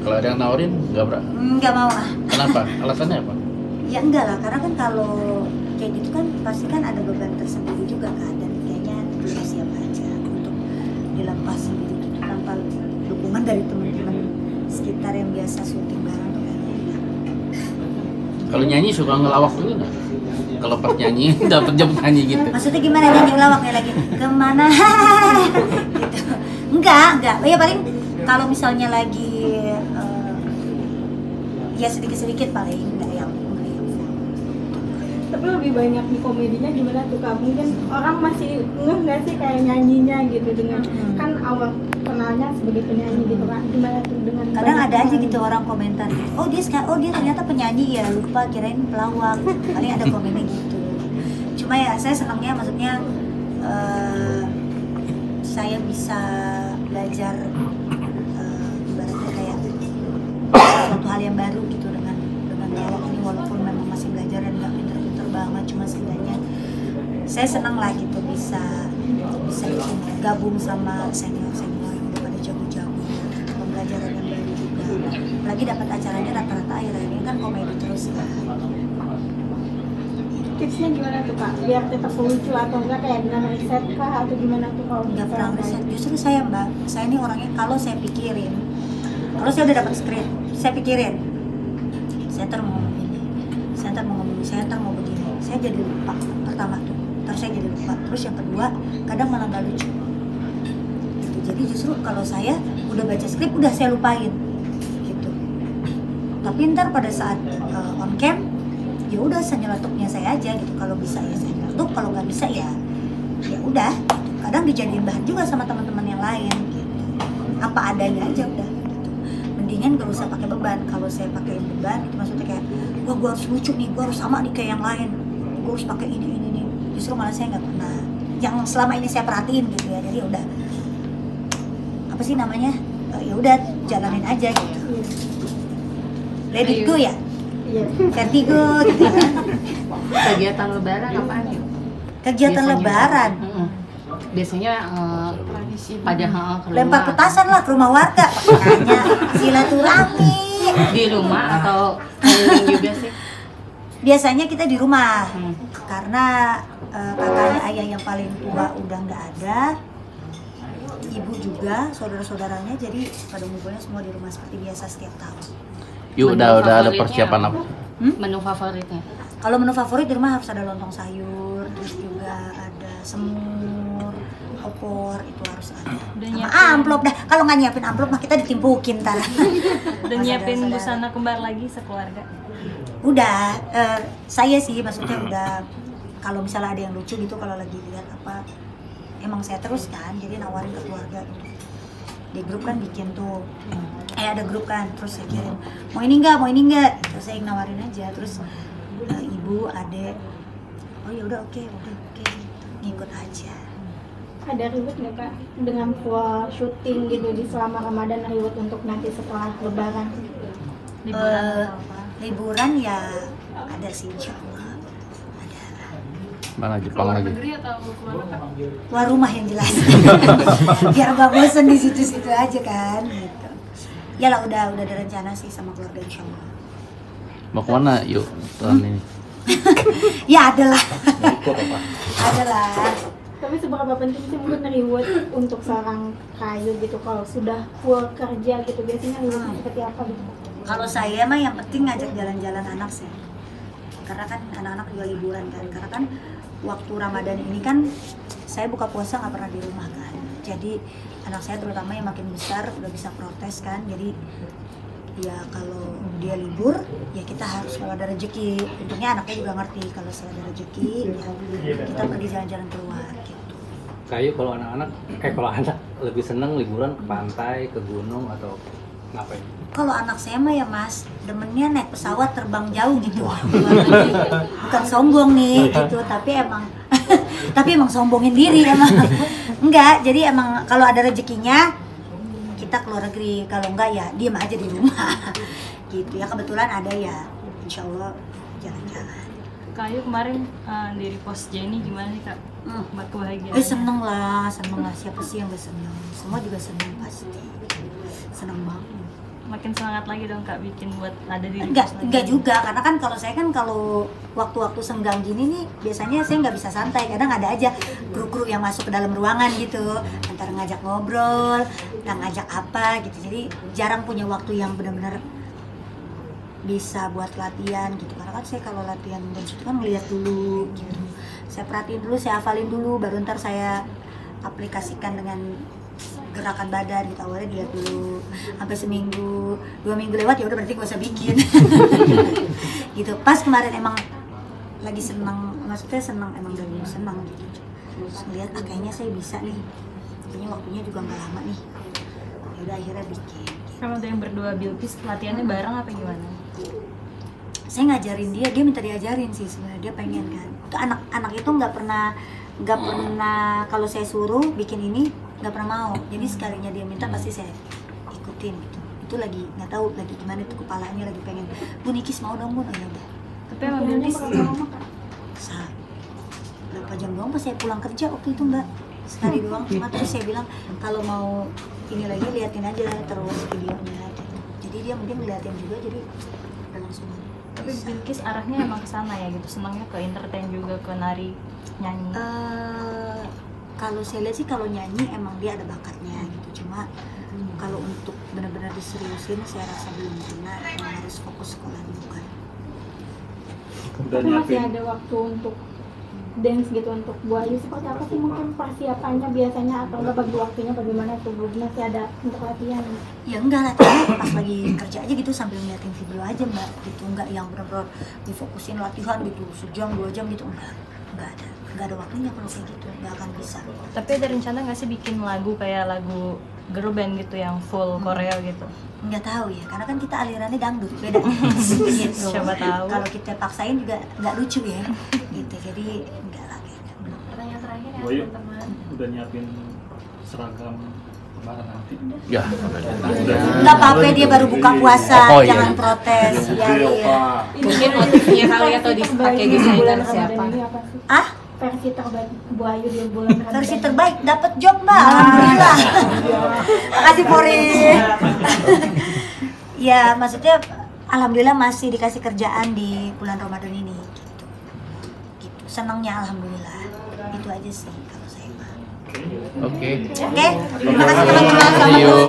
Kalau ada yang nawarin nggak mau ah. Kenapa? Alasannya apa? Ya enggak lah, karena kan kalau kayak gitu kan pasti kan ada beban tersendiri juga kan, dan kayaknya dia siap aja untuk dilepas sendiri gitu, tanpa dukungan dari teman-teman sekitar yang biasa syuting bareng tuh kayaknya enggak. Kalau nyanyi suka ngelawak dulu nggak? Kalau pas nyanyi dapat job nyanyi gitu. Maksudnya gimana nyanyi ngelawaknya lagi? Kemana? Gitu. Enggak. Ya paling kalau misalnya lagi ya sedikit-sedikit paling enggak yang Tapi lebih banyak di komedinya gimana tuh Kak? Mungkin orang masih ngeh nggak sih kayak nyanyinya gitu dengan kan awal kenalnya sebagai penyanyi gitu kan, gimana tuh dengan kadang ada aja gitu orang komentar, oh dia ternyata penyanyi ya, lupa kirain pelawak. Paling ada komennya gitu. Cuma ya saya senangnya maksudnya saya bisa belajar ibaratnya kayak suatu hal yang baru gitu dengan pelawak ini, walaupun memang masih belajar dan nggak pinter-pinter banget, cuma setidaknya saya senang lah gitu bisa gabung sama senior yang udah pada jago-jago, pembelajaran yang baru juga. Apalagi dapat acaranya rata-rata akhir-akhir ini kan komedi terus kan. Tipsnya gimana tuh Kak? Biar tetap lucu atau enggak, kayak dengan riset kah atau gimana tuh kalau Nggak pernah riset. Justru saya Mbak, saya ini orangnya kalau saya pikirin, kalau saya udah dapat skrip, saya pikirin, saya ntar mau ngomong ini, saya ntar mau ngomong, saya ntar mau begini, saya jadi lupa pertama tuh, terus saya jadi lupa, terus yang kedua kadang malah nggak lucu gitu. Jadi justru kalau saya udah baca skrip udah saya lupain gitu, tapi ntar pada saat on cam ya udah senyeletuknya saya aja gitu. Kalau bisa ya saya nyeletuk, kalau nggak bisa ya udah. Kadang dijadiin bahan juga sama teman-teman yang lain gitu, apa adanya aja udah gitu. Mendingan gak usah pakai beban. Kalau saya pakai beban itu maksudnya kayak wah gue harus lucu nih, gue harus sama nih kayak yang lain, gue harus pakai ini. Justru malah saya nggak pernah yang selama ini saya perhatiin gitu ya. Jadi udah apa sih namanya, ya udah jalanin aja gitu, let it go ya. Iya. Vertigo gitu kan. Kegiatan lebaran apaan ya? Kegiatan Biasanya, lebaran biasanya pada ke rumah. lempar petasan lah ke rumah warga, makanya silaturahmi. Di rumah atau keliling juga sih? Biasanya kita di rumah karena kakaknya ayah yang paling tua udah nggak ada, ibu juga, saudara-saudaranya, jadi pada ngumpulnya semua di rumah seperti biasa setiap tahun. Yuk udah ada persiapan apa? Menu favoritnya? Kalau menu favorit di rumah harus ada lontong sayur, terus juga ada semur, opor, itu harus ada. Sama amplop dah. Kalau nggak nyiapin amplop mah kita ditimpukin tar. Dan nyiapin busana kembar lagi sekeluarga? Udah, saya sih maksudnya udah. Kalau misalnya ada yang lucu gitu, kalau lagi lihat apa, emang saya terus kan, jadi nawarin ke keluarga gitu. Di grup kan bikin tuh, ada grup kan, terus saya kirim mau ini enggak, terus saya nawarin aja, terus ibu, adek, oh ya udah oke, ngikut aja. Ada ribet nggak Kak dengan syuting gitu di selama Ramadan, ribet untuk nanti setelah Lebaran? Liburan ya ada sih, insya Allah ada. Mana Jepang lagi? Negeri atau kemana Kak? Keluar rumah yang jelas. Biar gak bosen di situ-situ aja kan gitu. Ya lah udah ada rencana sih sama keluarga insya Allah. Mau kemana yuk tahun ini? Ya adalah. Ikut apa? Adalah. Tapi seberapa penting sih mungkin reward untuk seorang kayu gitu kalau sudah full kerja gitu, biasanya rewardnya seperti apa gitu? Kalau saya mah yang penting ngajak jalan-jalan anak sih. Karena kan anak-anak juga liburan kan. Karena kan waktu Ramadan ini kan saya buka puasa nggak pernah di rumah kan. Jadi anak saya terutama yang makin besar udah bisa protes kan. Jadi ya kalau dia libur ya kita harus kalau ada rezeki. Untungnya anaknya juga ngerti kalau saya ada rezeki ya kita pergi jalan-jalan keluar gitu. Kayu kalau anak lebih seneng liburan ke pantai, ke gunung atau ngapain? Kalau anak saya mah ya Mas, demennya naik pesawat terbang jauh gitu. Bukan sombong nih gitu, tapi emang sombongin diri emang. Enggak, jadi emang kalau ada rezekinya kita keluar negeri, kalau enggak ya diem aja di rumah. Gitu ya, kebetulan ada ya, insya Allah jalan-jalan. Kayu kemarin di repost Jenny gimana nih Kak? Buat kebahagiaan. Seneng lah, siapa sih yang gak seneng? Semua juga seneng pasti. Seneng banget. makin semangat lagi dong Kak bikin buat ada di Enggak juga, karena kan kalau saya kan kalau waktu-waktu senggang gini nih biasanya saya nggak bisa santai, kadang ada aja kru-kru yang masuk ke dalam ruangan gitu, antara ngajak ngobrol, ngajak apa gitu, jadi jarang punya waktu yang benar-benar bisa buat latihan gitu, karena kan saya kalau latihan dance itu kan ngeliat dulu gitu, saya perhatiin dulu, saya hafalin dulu, baru ntar saya aplikasikan dengan gerakan badan gitu, awalnya dilihat dulu sampai seminggu, 2 minggu lewat ya udah berarti gak usah bikin gitu. Pas kemarin emang lagi senang, maksudnya senang, emang dari dulu senang gitu, terus ngeliat kayaknya saya bisa nih, kayaknya waktunya juga nggak lama nih, ya udah akhirnya bikin. Kalau untuk yang berdua Bilkis latihannya bareng apa gimana? Saya ngajarin dia minta diajarin sih sebenarnya, dia pengen kan. Itu anak itu nggak pernah kalau saya suruh bikin ini nggak pernah mau, jadi sekalinya dia minta pasti saya ikutin gitu. Itu lagi nggak tahu lagi gimana tuh kepalanya, lagi pengen Bu Nikis mau dong Bu, oh ya udah. Tapi emang Bilkis berapa jam doang pas saya pulang kerja waktu itu Mbak, sekali doang, cuma terus saya bilang kalau mau ini lagi liatin aja terus videonya gitu. Jadi dia mungkin ngeliatin juga, jadi udah langsung. Tapi Bilkis arahnya emang ke sana ya gitu, senangnya ke entertain juga, ke nari, nyanyi. Kalau saya lihat sih kalau nyanyi emang dia ada bakatnya gitu, cuma kalau untuk benar-benar diseriusin saya rasa belum, karena emang harus fokus sekolah dulu kan. Tapi masih ada waktu untuk dance gitu untuk Bu Ayu, seperti apa sih mungkin persiapannya biasanya, atau enggak bagi waktunya bagaimana tuh Bu, masih ada untuk latihan? Ya enggak, latihan pas lagi kerja aja gitu sambil ngeliatin video aja Mbak gitu, enggak yang benar-benar difokusin latihan gitu sejam 2 jam gitu, enggak ada waktunya kalau kayak gitu, enggak akan bisa. Tapi ada rencana nggak sih bikin lagu kayak lagu girl band gitu yang full Korea gitu? Nggak tahu ya, karena kan kita alirannya dangdut, beda gitu. Siapa tahu. Kalau kita paksain juga nggak lucu ya gitu, jadi enggak lah kayaknya. Pertanyaan terakhir ya Boyu, teman-teman. udah nyiapin seragam lebaran nanti? Ya, Nggak apa-apa, dia baru buka puasa, Oh, iya. jangan protes ya. Iya. Mungkin motifnya kali atau dipakai desainer siapa? Ah, Versi terbaik Bu Ayu di bulan Ramadan. versi terbaik dapat job Mbak, alhamdulillah. Makasih Pori. Ya maksudnya alhamdulillah masih dikasih kerjaan di bulan Ramadan ini gitu. Senangnya alhamdulillah, itu aja sih kalau saya mah. Oke. Oke, terima kasih teman-teman. See you.